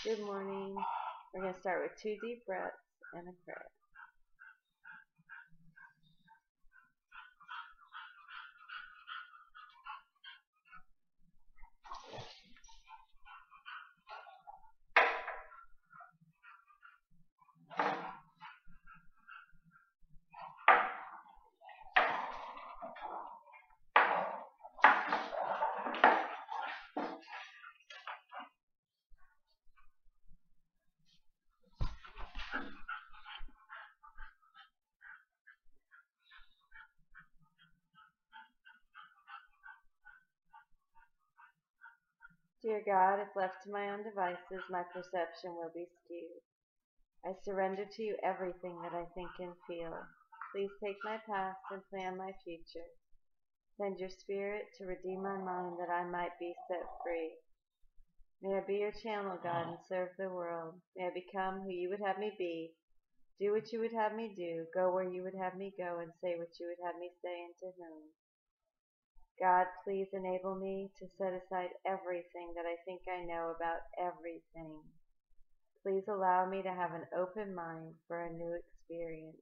Good morning. We're going to start with 2 deep breaths and a prayer. Dear God, if left to my own devices, my perception will be skewed. I surrender to you everything that I think and feel. Please take my past and plan my future. Send your spirit to redeem my mind that I might be set free. May I be your channel, God, and serve the world. May I become who you would have me be, do what you would have me do, go where you would have me go, and say what you would have me say, and to whom. God, please enable me to set aside everything that I think I know about everything. Please allow me to have an open mind for a new experience.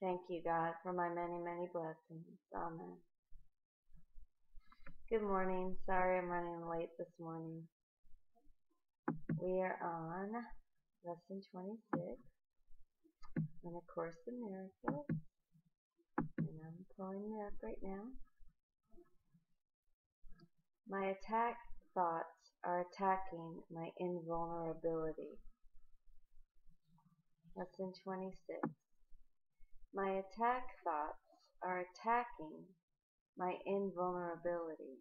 Thank you, God, for my many, many blessings. Amen. Good morning. Sorry I'm running late this morning. We are on Lesson 26 in A Course in Miracles. And I'm pulling it up right now. My attack thoughts are attacking my invulnerability. Lesson 26. My attack thoughts are attacking my invulnerability.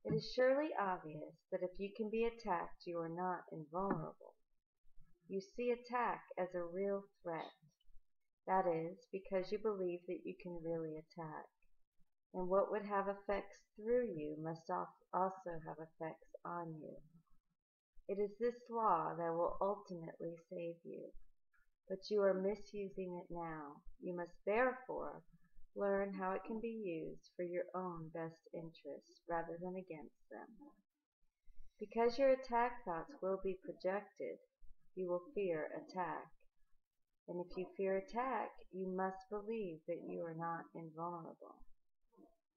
It is surely obvious that if you can be attacked, you are not invulnerable. You see attack as a real threat. That is, because you believe that you can really attack. And what would have effects through you must also have effects on you. It is this law that will ultimately save you. But you are misusing it now. You must therefore learn how it can be used for your own best interests rather than against them. Because your attack thoughts will be projected, you will fear attack. And if you fear attack, you must believe that you are not invulnerable.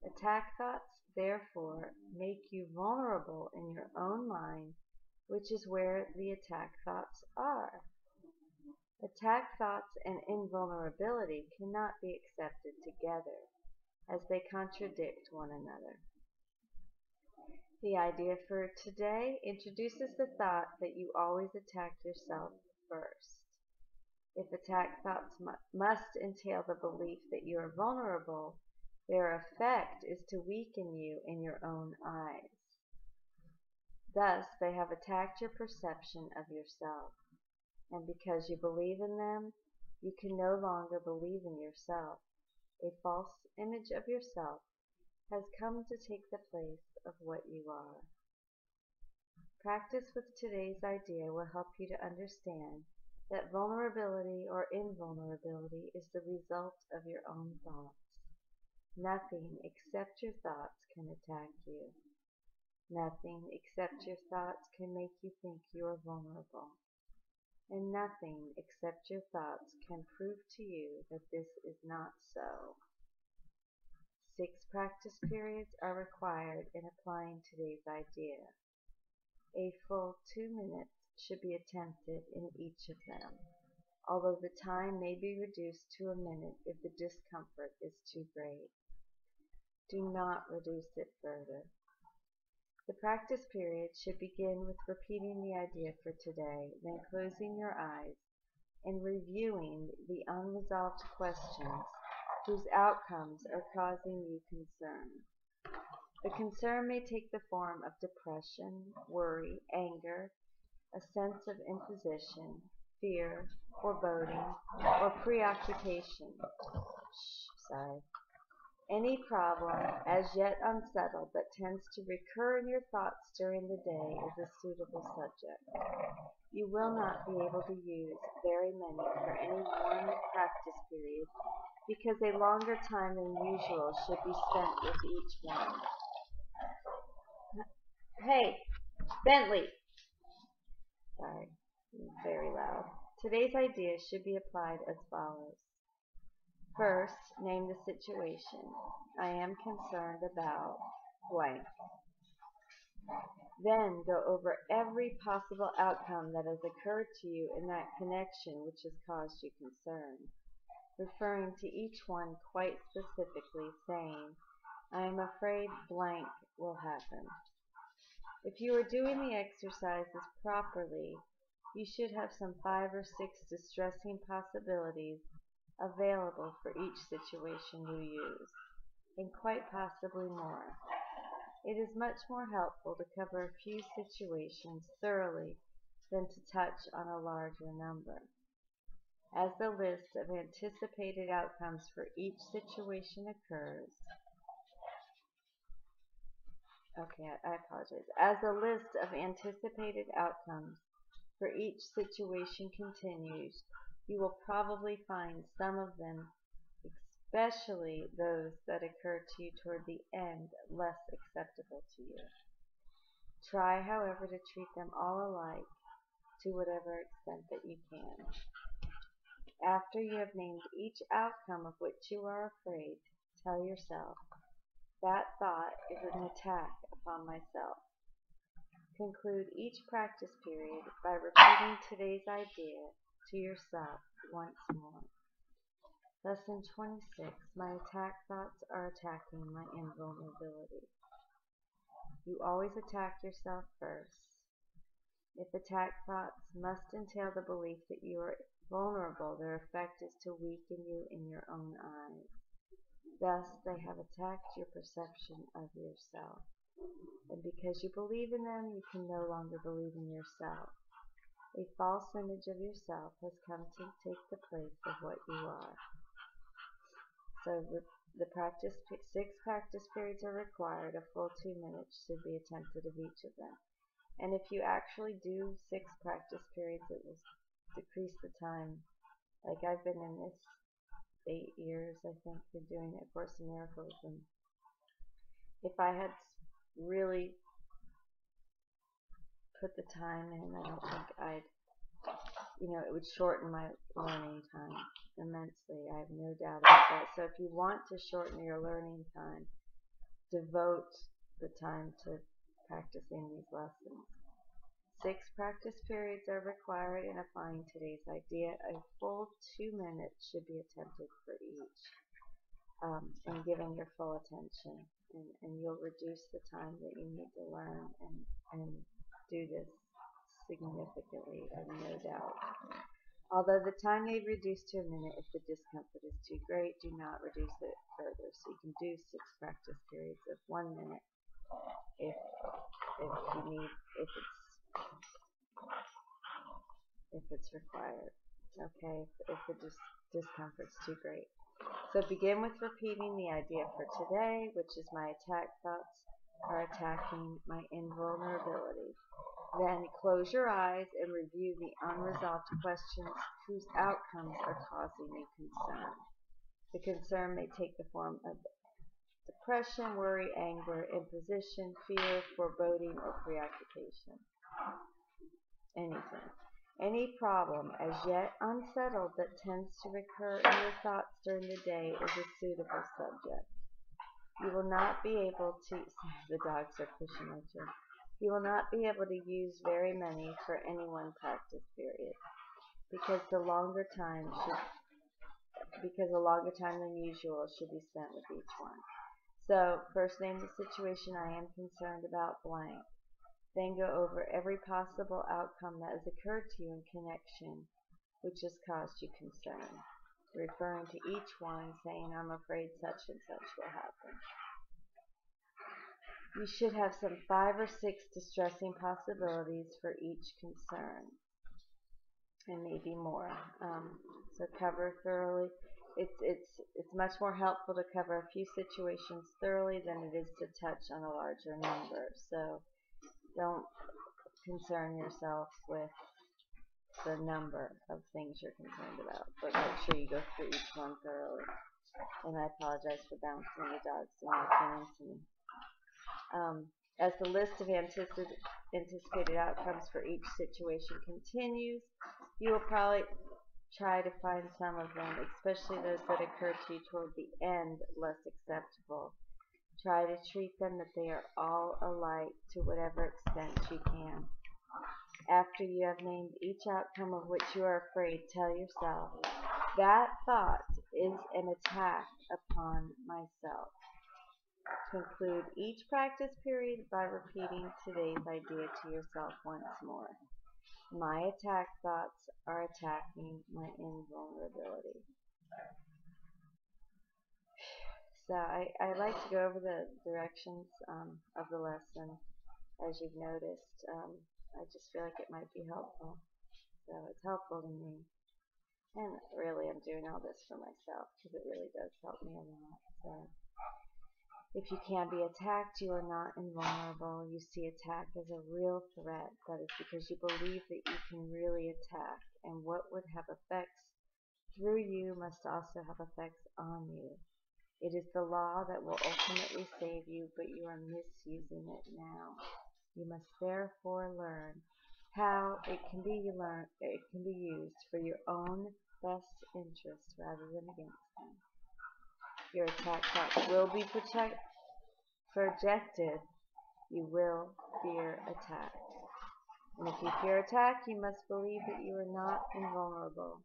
Attack thoughts, therefore, make you vulnerable in your own mind, which is where the attack thoughts are. Attack thoughts and invulnerability cannot be accepted together, as they contradict one another. The idea for today introduces the thought that you always attack yourself first. If attack thoughts must entail the belief that you are vulnerable, their effect is to weaken you in your own eyes. Thus, they have attacked your perception of yourself. And because you believe in them, you can no longer believe in yourself. A false image of yourself has come to take the place of what you are. Practice with today's idea will help you to understand that vulnerability or invulnerability is the result of your own thoughts. Nothing except your thoughts can attack you. Nothing except your thoughts can make you think you are vulnerable. And nothing except your thoughts can prove to you that this is not so. 6 practice periods are required in applying today's idea. A full 2 minutes should be attempted in each of them, although the time may be reduced to a minute if the discomfort is too great. Do not reduce it further. The practice period should begin with repeating the idea for today, then closing your eyes and reviewing the unresolved questions whose outcomes are causing you concern. The concern may take the form of depression, worry, anger, a sense of imposition, fear, foreboding, or preoccupation. Any problem, as yet unsettled, that tends to recur in your thoughts during the day is a suitable subject. You will not be able to use very many for any one practice period because a longer time than usual should be spent with each one. Hey, Bentley! Sorry, very loud. Today's ideas should be applied as follows. First, name the situation. I am concerned about blank. Then go over every possible outcome that has occurred to you in that connection which has caused you concern, referring to each one quite specifically, saying, I am afraid blank will happen. If you are doing the exercises properly, you should have some 5 or 6 distressing possibilities available for each situation you use, and quite possibly more. It is much more helpful to cover a few situations thoroughly than to touch on a larger number. As the list of anticipated outcomes for each situation occurs, I apologize. As the list of anticipated outcomes for each situation continues, you will probably find some of them, especially those that occur to you toward the end, less acceptable to you. Try, however, to treat them all alike to whatever extent that you can. After you have named each outcome of which you are afraid, tell yourself, that thought is an attack upon myself. Conclude each practice period by repeating today's idea to yourself once more. Lesson 26. My attack thoughts are attacking my invulnerability. You always attack yourself first. If attack thoughts must entail the belief that you are vulnerable, their effect is to weaken you in your own eyes. Thus, they have attacked your perception of yourself. And because you believe in them, you can no longer believe in yourself. A false image of yourself has come to take the place of what you are. So the 6 practice periods are required. A full 2 minutes should be attempted of each of them. And if you actually do 6 practice periods, it will decrease the time. Like I've been in this 8 years, I think, been doing A Course in Miracles, and if I had really put the time in, I don't think it would shorten my learning time immensely. I have no doubt about that. So if you want to shorten your learning time, devote the time to practicing these lessons. 6 practice periods are required in applying today's idea. A full 2 minutes should be attempted for each, and given your full attention. And you'll reduce the time that you need to learn and do this significantly, I have no doubt. Although the time may reduce to a minute if the discomfort is too great, do not reduce it further. So you can do 6 practice periods of 1 minute if it's required. Okay, if the discomfort's too great. So begin with repeating the idea for today, which is my attack thoughts are attacking my invulnerability. Then close your eyes and review the unresolved questions whose outcomes are causing you concern. The concern may take the form of depression, worry, anger, imposition, fear, foreboding, or preoccupation. Anything. Any problem as yet unsettled that tends to recur in your thoughts during the day is a suitable subject. You will not be able to, the dogs are pushing my chair. You will not be able to use very many for any one practice period, because a longer time than usual should be spent with each one. So, first name the situation. I am concerned about blank. Then go over every possible outcome that has occurred to you in connection which has caused you concern, referring to each one, saying, I'm afraid such and such will happen. You should have some 5 or 6 distressing possibilities for each concern, and maybe more. So cover thoroughly. It's much more helpful to cover a few situations thoroughly than it is to touch on a larger number. So don't concern yourself with the number of things you're concerned about, but make sure you go through each one thoroughly. And I apologize for bouncing the dogs and walking into me. As the list of anticipated outcomes for each situation continues, you will probably try to find some of them, especially those that occur to you toward the end, less acceptable. Try to treat them that they are all alike to whatever extent you can. After you have named each outcome of which you are afraid, tell yourself, that thought is an attack upon myself. Conclude each practice period by repeating today's idea to yourself once more. My attack thoughts are attacking my invulnerability. So I like to go over the directions of the lesson, as you've noticed. I just feel like it might be helpful. So it's helpful to me. And really, I'm doing all this for myself because it really does help me a lot. So if you can be attacked, you are not invulnerable. You see attack as a real threat. That is because you believe that you can really attack. And what would have effects through you must also have effects on you. It is the law that will ultimately save you, but you are misusing it now. You must therefore learn how it can be used for your own best interest rather than against them. Your attack thoughts will be projected. You will fear attack. And if you fear attack, you must believe that you are not invulnerable.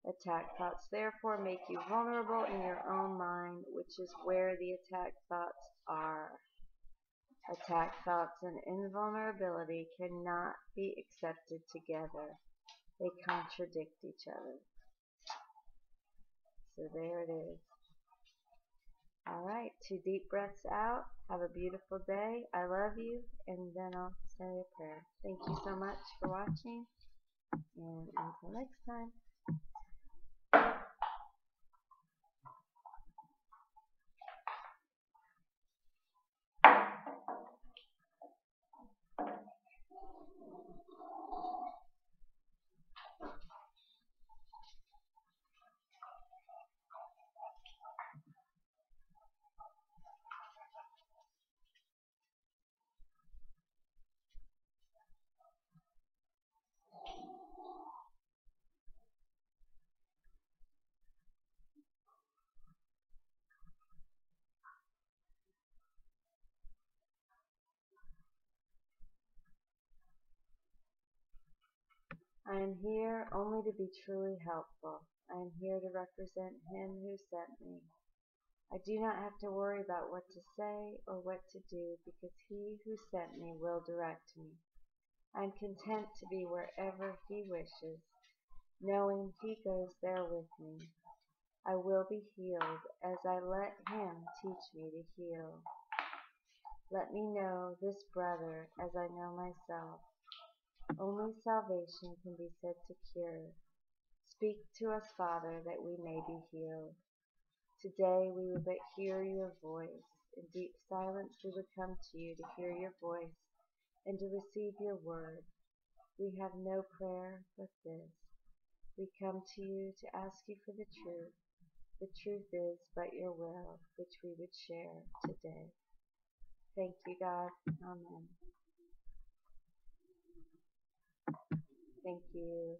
Attack thoughts therefore make you vulnerable in your own mind, which is where the attack thoughts are. Attack thoughts and invulnerability cannot be accepted together. They contradict each other. So there it is. Alright, 2 deep breaths out. Have a beautiful day. I love you. And then I'll say a prayer. Thank you so much for watching. And until next time. I am here only to be truly helpful. I am here to represent Him who sent me. I do not have to worry about what to say or what to do because He who sent me will direct me. I am content to be wherever He wishes, knowing He goes there with me. I will be healed as I let Him teach me to heal. Let me know this brother as I know myself. Only salvation can be said to cure. Speak to us, Father, that we may be healed. Today we would but hear your voice. In deep silence we would come to you to hear your voice and to receive your word. We have no prayer but this. We come to you to ask you for the truth. The truth is but your will, which we would share today. Thank you, God. Amen. Thank you.